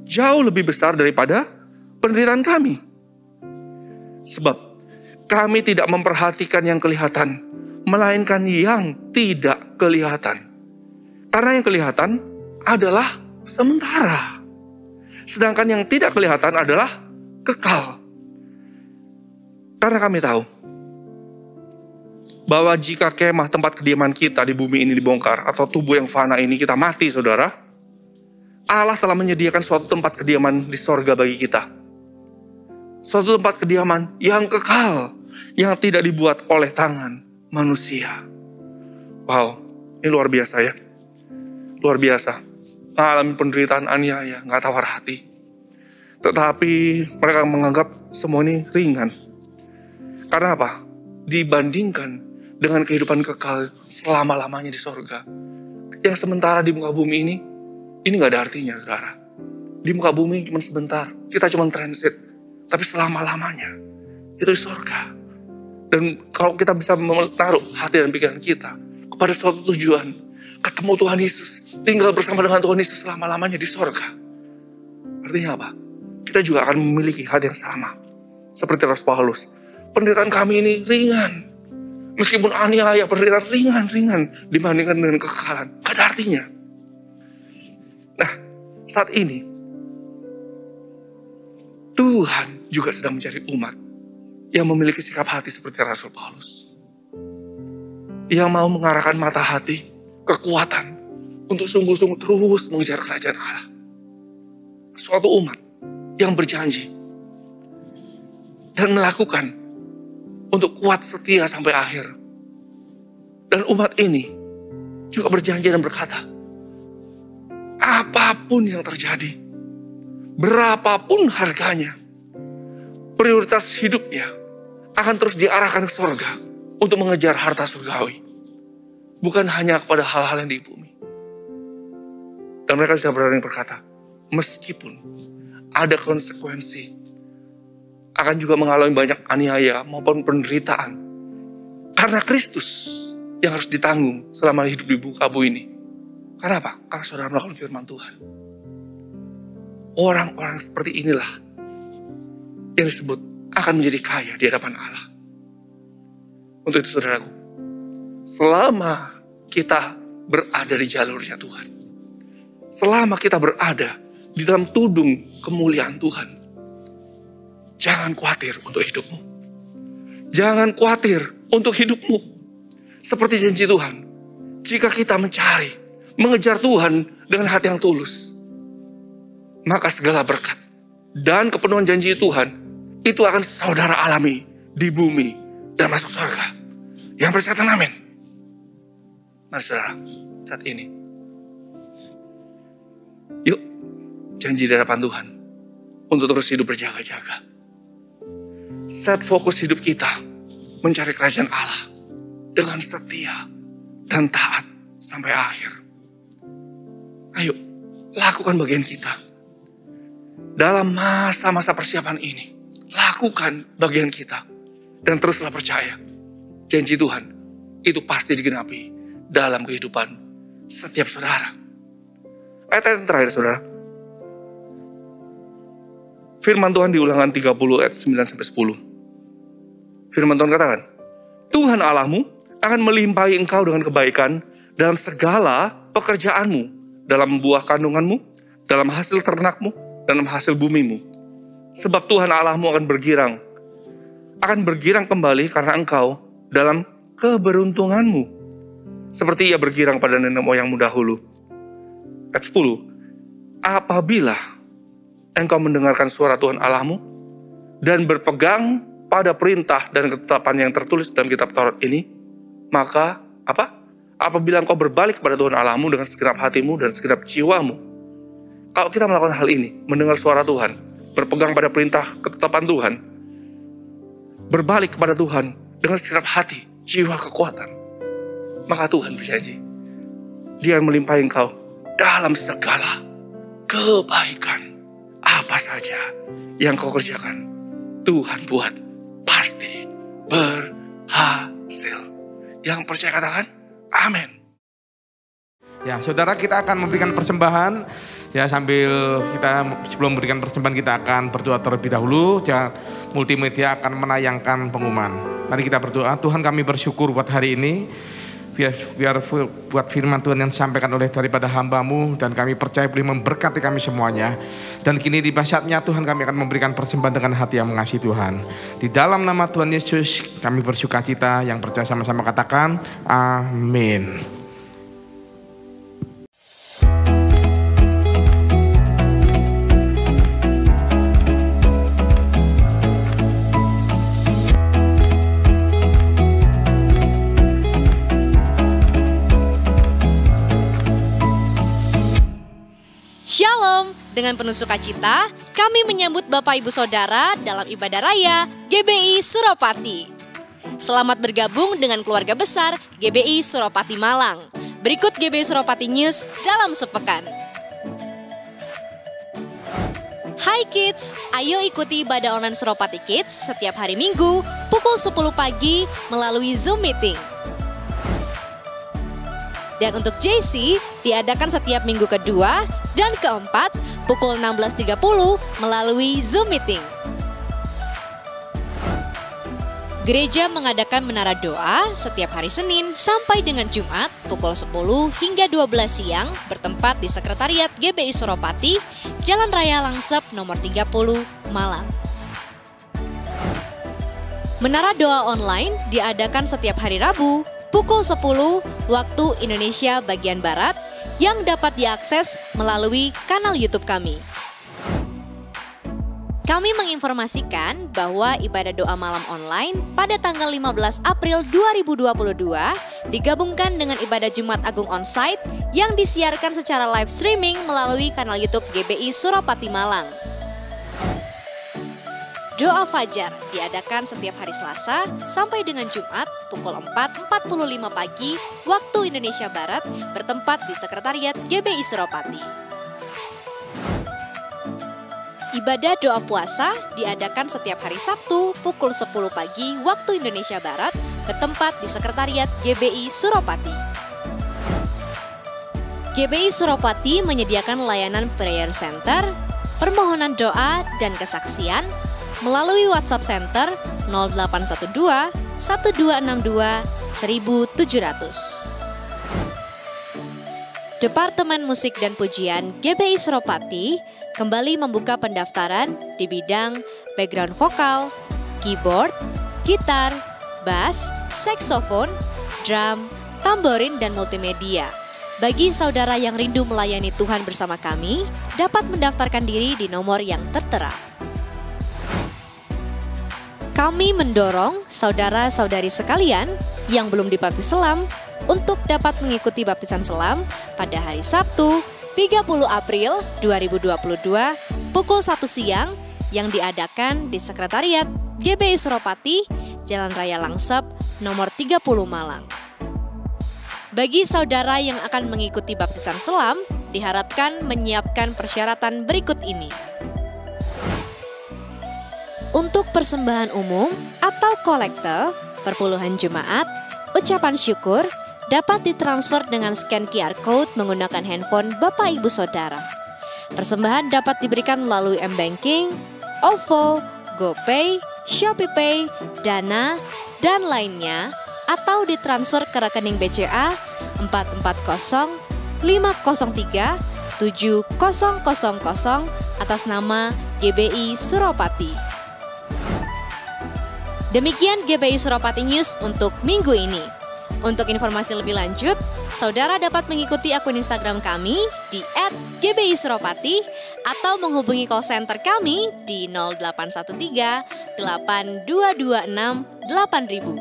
jauh lebih besar daripada penderitaan kami. Sebab kami tidak memperhatikan yang kelihatan, melainkan yang tidak kelihatan. Karena yang kelihatan adalah sementara, sedangkan yang tidak kelihatan adalah kekal. Karena kami tahu bahwa jika kemah tempat kediaman kita di bumi ini dibongkar, atau tubuh yang fana ini kita mati, saudara, Allah telah menyediakan suatu tempat kediaman di sorga bagi kita. Suatu tempat kediaman yang kekal, yang tidak dibuat oleh tangan manusia. Wow, ini luar biasa ya. Luar biasa. Mengalami penderitaan aniaya, gak tawar hati. Tetapi mereka menganggap semua ini ringan. Karena apa? Dibandingkan dengan kehidupan kekal selama-lamanya di sorga. Yang sementara di muka bumi ini gak ada artinya, saudara. Di muka bumi cuma sebentar. Kita cuma transit. Tapi selama-lamanya itu di sorga. Dan kalau kita bisa menaruh hati dan pikiran kita kepada suatu tujuan, ketemu Tuhan Yesus, tinggal bersama dengan Tuhan Yesus selama-lamanya di sorga. Artinya apa? Kita juga akan memiliki hati yang sama. Seperti Rasul Paulus. Penderitaan kami ini ringan. Meskipun aniaya, penderitaan ringan-ringan dibandingkan dengan kekekalan. Gak ada artinya. Nah, saat ini Tuhan juga sedang mencari umat yang memiliki sikap hati seperti Rasul Paulus. Yang mau mengarahkan mata hati, kekuatan, untuk sungguh-sungguh terus mengejar kerajaan Allah. Suatu umat yang berjanji dan melakukan untuk kuat setia sampai akhir. Dan umat ini juga berjanji dan berkata, apapun yang terjadi, berapapun harganya, prioritas hidupnya akan terus diarahkan ke surga untuk mengejar harta surgawi. Bukan hanya kepada hal-hal yang di bumi. Dan mereka bisa berani berkata, meskipun ada konsekuensi, akan juga mengalami banyak aniaya maupun penderitaan. Karena Kristus yang harus ditanggung selama hidup di muka bumi ini. Karena apa? Karena saudara melakukan firman Tuhan. Orang-orang seperti inilah yang disebut akan menjadi kaya di hadapan Allah. Untuk itu saudaraku, selama kita berada di jalurnya Tuhan, selama kita berada di dalam tudung kemuliaan Tuhan, jangan khawatir untuk hidupmu. Jangan khawatir untuk hidupmu. Seperti janji Tuhan, jika kita mencari, mengejar Tuhan dengan hati yang tulus, maka segala berkat dan kepenuhan janji Tuhan itu akan saudara alami di bumi dan masuk surga. Yang percaya amin. Mari saudara, saat ini yuk janji di hadapan Tuhan untuk terus hidup berjaga-jaga. Set fokus hidup kita mencari kerajaan Allah dengan setia dan taat sampai akhir. Ayo lakukan bagian kita. Dalam masa-masa persiapan ini, lakukan bagian kita. Dan teruslah percaya, janji Tuhan itu pasti digenapi dalam kehidupan setiap saudara. Ayat yang terakhir saudara. Firman Tuhan di Ulangan 30 ayat 9-10. Firman Tuhan katakan, Tuhan Allahmu akan melimpahi engkau dengan kebaikan dalam segala pekerjaanmu, dalam buah kandunganmu, dalam hasil ternakmu, dalam hasil bumimu. Sebab Tuhan Allahmu akan bergirang kembali karena engkau dalam keberuntunganmu, seperti ia bergirang pada nenek moyangmu dahulu. Ayat 10. Apabila engkau mendengarkan suara Tuhan Allahmu dan berpegang pada perintah dan ketetapan yang tertulis dalam kitab Taurat ini, maka apabila engkau berbalik kepada Tuhan Allahmu dengan segenap hatimu dan segenap jiwamu. Kalau kita melakukan hal ini, mendengar suara Tuhan, berpegang pada perintah ketetapan Tuhan, berbalik kepada Tuhan dengan segenap hati, jiwa, kekuatan, maka Tuhan berjanji, Dia melimpahi engkau dalam segala kebaikan. Apa saja yang kau kerjakan, Tuhan buat pasti berhasil. Yang percaya katakan amin. Ya, saudara, kita akan memberikan persembahan. Ya, sebelum memberikan persembahan kita akan berdoa terlebih dahulu. Multimedia akan menayangkan pengumuman. Mari kita berdoa. Tuhan, kami bersyukur buat hari ini. Biar buat firman Tuhan yang disampaikan oleh daripada hamba-Mu, dan kami percaya boleh memberkati kami semuanya. Dan kini di saatnya Tuhan, kami akan memberikan persembahan dengan hati yang mengasihi Tuhan. Di dalam nama Tuhan Yesus kami bersukacita. Yang percaya sama-sama katakan amin. Shalom, dengan penuh sukacita kami menyambut Bapak Ibu Saudara dalam ibadah raya GBI Suropati. Selamat bergabung dengan keluarga besar GBI Suropati Malang. Berikut GBI Suropati News dalam sepekan. Hai kids, ayo ikuti ibadah online Suropati Kids setiap hari Minggu pukul 10 pagi melalui Zoom Meeting. Dan untuk JC diadakan setiap minggu kedua dan keempat pukul 16.30 melalui Zoom Meeting. Gereja mengadakan menara doa setiap hari Senin sampai dengan Jumat pukul 10 hingga 12 siang bertempat di Sekretariat GBI Suropati, Jalan Raya Langsep nomor 30, Malang. Menara doa online diadakan setiap hari Rabu pukul 10 waktu Indonesia bagian Barat yang dapat diakses melalui kanal YouTube kami. Kami menginformasikan bahwa ibadah doa malam online pada tanggal 15 April 2022 digabungkan dengan ibadah Jumat Agung onsite yang disiarkan secara live streaming melalui kanal YouTube GBI Suropati Malang. Doa Fajar diadakan setiap hari Selasa sampai dengan Jumat pukul 4.45 pagi waktu Indonesia Barat bertempat di Sekretariat GBI Suropati. Ibadah doa puasa diadakan setiap hari Sabtu pukul 10 pagi waktu Indonesia Barat bertempat di Sekretariat GBI Suropati. GBI Suropati menyediakan layanan prayer center, permohonan doa dan kesaksian melalui WhatsApp Center 0812 1262 1700. Departemen Musik dan Pujian GBI Suropati kembali membuka pendaftaran di bidang background vokal, keyboard, gitar, bass, saksofon, drum, tamborin, dan multimedia. Bagi saudara yang rindu melayani Tuhan bersama kami, dapat mendaftarkan diri di nomor yang tertera. Kami mendorong saudara-saudari sekalian yang belum dibaptis selam untuk dapat mengikuti baptisan selam pada hari Sabtu 30 April 2022 pukul 1 siang yang diadakan di Sekretariat GBI Suropati, Jalan Raya Langsep nomor 30 Malang. Bagi saudara yang akan mengikuti baptisan selam, diharapkan menyiapkan persyaratan berikut ini. Untuk persembahan umum atau kolekte, perpuluhan jemaat, ucapan syukur dapat ditransfer dengan scan QR Code menggunakan handphone Bapak Ibu Saudara. Persembahan dapat diberikan melalui M-Banking, OVO, GoPay, ShopeePay, Dana, dan lainnya atau ditransfer ke rekening BCA 440-503-7000 atas nama GBI Suropati. Demikian GBI Suropati News untuk minggu ini. Untuk informasi lebih lanjut, saudara dapat mengikuti akun Instagram kami di @GBISuropati atau menghubungi call center kami di 0813 8226 8000.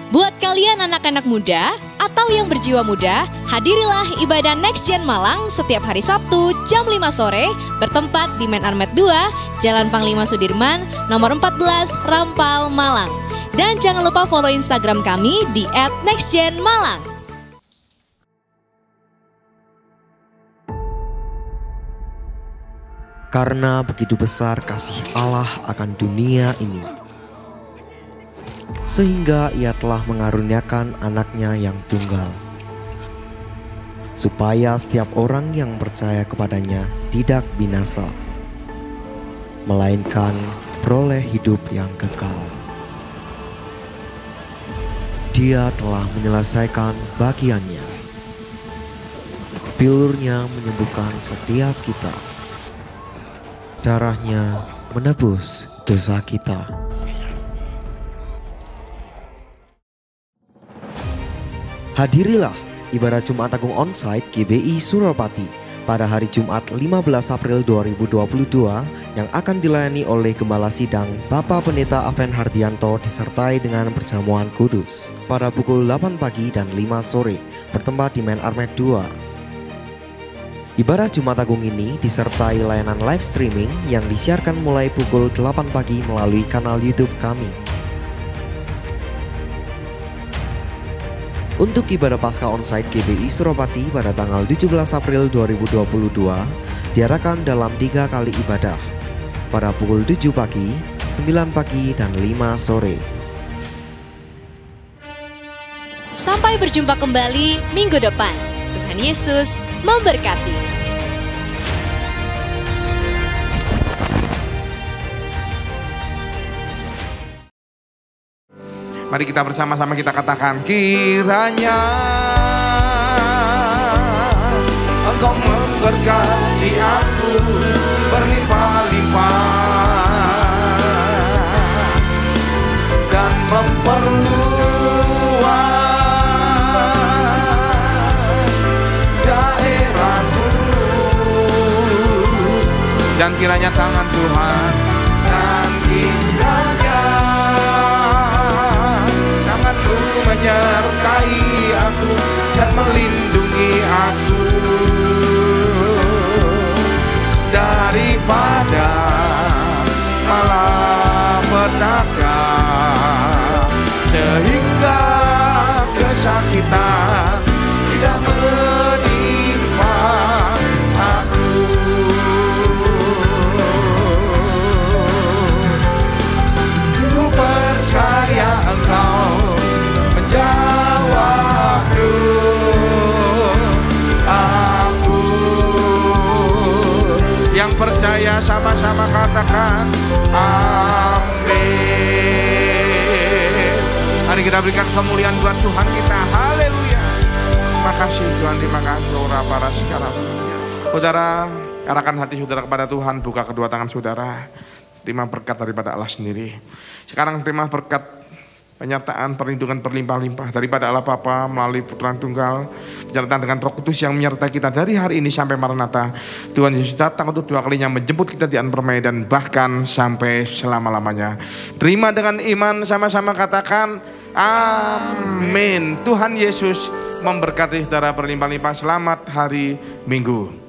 Buat kalian anak-anak muda atau yang berjiwa muda, hadirilah ibadah Next Gen Malang setiap hari Sabtu jam 5 sore bertempat di Main Armet 2, Jalan Panglima Sudirman, nomor 14, Rampal, Malang. Dan jangan lupa follow Instagram kami di @nextgenmalang. Karena begitu besar kasih Allah akan dunia ini, sehingga Ia telah mengaruniakan anaknya yang tunggal, supaya setiap orang yang percaya kepadanya tidak binasa, melainkan peroleh hidup yang kekal. Dia telah menyelesaikan bagiannya. Pilurnya menyembuhkan setiap kita. Darahnya menebus dosa kita. Hadirilah ibadah Jumat Agung Onsite GBI Suropati pada hari Jumat 15 April 2022 yang akan dilayani oleh Gembala Sidang Bapak Pendeta Aven Hardianto disertai dengan perjamuan kudus pada pukul 8 pagi dan 5 sore bertempat di Main Armet 2. Ibadah Jumat Agung ini disertai layanan live streaming yang disiarkan mulai pukul 8 pagi melalui kanal YouTube kami. Untuk ibadah Paskah Onsite GBI Suropati pada tanggal 17 April 2022 diadakan dalam 3 kali ibadah pada pukul 7 pagi, 9 pagi, dan 5 sore. Sampai berjumpa kembali minggu depan. Tuhan Yesus memberkati. Mari kita bersama-sama kita katakan, kiranya Engkau memberkati aku berlimpah-limpah dan memperluas daerahku, dan kiranya tangan Tuhan dan kiranya menyertai aku dan melindungi aku daripada malapetaka, sehingga kesakitan tidak menimpa aku. Ku percaya Engkau jawabku, aku yang percaya sama-sama katakan amin. Mari kita berikan kemuliaan buat Tuhan kita. Haleluya. Terima kasih Tuhan, terima kasih. Para sekarang, saudara, arahkan hati saudara kepada Tuhan, buka kedua tangan saudara, terima berkat daripada Allah sendiri. Sekarang terima berkat penyertaan perlindungan berlimpah-limpah daripada Allah Bapa melalui Putra Tunggal, penyertaan dengan Roh Kudus yang menyertai kita dari hari ini sampai Maranatha. Tuhan Yesus datang untuk 2 kalinya menjemput kita di alam permai dan bahkan sampai selama-lamanya. Terima dengan iman, sama-sama katakan amin. Tuhan Yesus memberkati saudara berlimpah-limpah. Selamat hari Minggu.